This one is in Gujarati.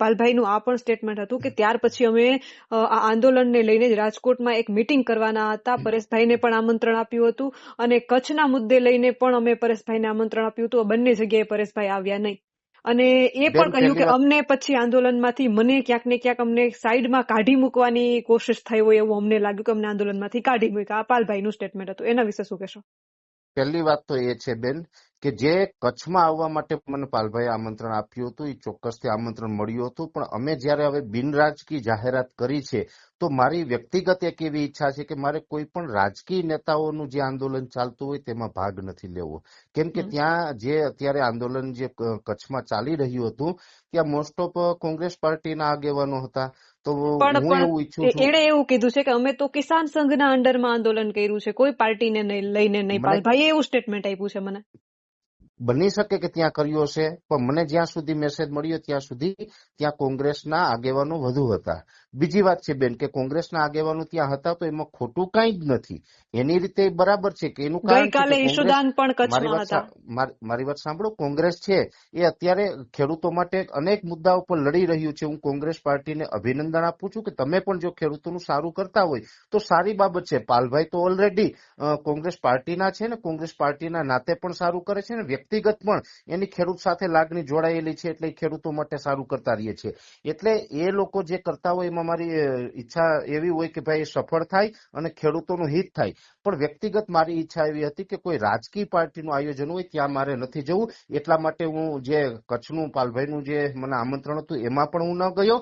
પાલભાઈનું આ પણ સ્ટેટમેન્ટ હતું કે ત્યાર પછી અમે આ આંદોલનને લઈને જ રાજકોટમાં એક મીટિંગ કરવાના હતા. પરેશભાઈને પણ આમંત્રણ આપ્યું હતું અને કચ્છના મુદ્દે લઈને પણ અમે પરેશભાઈને આમંત્રણ આપ્યું હતું. બંને જગ્યાએ પરેશભાઈ આવ્યા નહીં અને એ પણ કહ્યું કે અમને પછી આંદોલનમાંથી મને ક્યાંક ને ક્યાંક અમને સાઈડમાં કાઢી મૂકવાની કોશિશ થઈ હોય એવું અમને લાગ્યું કે અમને આંદોલનમાંથી કાઢી મૂક્યા. આ પાલભાઈનું સ્ટેટમેન્ટ હતું. એના વિશે શું કહેશો? પહેલી વાત તો એ છે બેન કે જે કચ્છમાં આવવા માટે મને પાલભાઈએ આમંત્રણ આપ્યું હતું એ ચોક્કસથી આમંત્રણ મળ્યું હતું, પણ અમે જયારે હવે બિનરાજકીય જાહેરાત કરી છે તો મારી વ્યક્તિગત એક એવી ઈચ્છા છે કે મારે કોઈ પણ રાજકીય નેતાઓનું જે આંદોલન ચાલતું હોય તેમાં ભાગ નથી લેવો, કેમ કે ત્યાં જે અત્યારે આંદોલન જે કચ્છમાં ચાલી રહ્યું હતું ત્યાં મોસ્ટ ઓફ કોંગ્રેસ પાર્ટીના આગેવાનો હતા. તો હું એવું ઈચ્છું છું, એણે એવું કીધું છે કે અમે તો કિસાન સંઘના અંડરમાં આંદોલન કર્યું છે, કોઈ પાર્ટીને લઈને નહીં. પાલભાઈએ એવું સ્ટેટમેન્ટ આપ્યું છે. મને બની શકે કે ત્યાં કર્યો હશે, પણ મને જ્યાં સુધી મેસેજ મળ્યો ત્યાં સુધી ત્યાં કોંગ્રેસના આગેવાનો વધુ હતા. બીજી વાત છે બેન કે કોંગ્રેસના આગેવાનો ત્યાં હતા તો એમાં ખોટું કઈ જ નથી, એની રીતે બરાબર છે કે એનું કારણ છે કે મારી વાત સાંભળો, કોંગ્રેસ છે એ અત્યારે ખેડૂતો માટે અનેક મુદ્દાઓ પર લડી રહ્યું છે. હું કોંગ્રેસ પાર્ટીને અભિનંદન આપું છું કે તમે પણ જો ખેડૂતોનું સારું કરતા હોય તો સારી બાબત છે. પાલભાઈ તો ઓલરેડી કોંગ્રેસ પાર્ટીના છે ને કોંગ્રેસ પાર્ટીના નાતે પણ સારું કરે છે ને વ્યક્તિગત પણ એની ખેડૂત સાથે લાગણી જોડાયેલી છે, એટલે ખેડૂતો માટે સારું કરતા રહીએ છે. એટલે એ લોકો જે કરતા હોય એમાં મારી ઈચ્છા એવી હોય કે ભાઈ સફળ થાય અને ખેડૂતોનું હિત થાય. પણ વ્યક્તિગત મારી ઈચ્છા એવી હતી કે કોઈ રાજકીય પાર્ટીનું આયોજન હોય ત્યાં મારે નથી જવું, એટલા માટે હું જે કચ્છનું પાલભાઈનું જે મને આમંત્રણ હતું એમાં પણ હું ન ગયો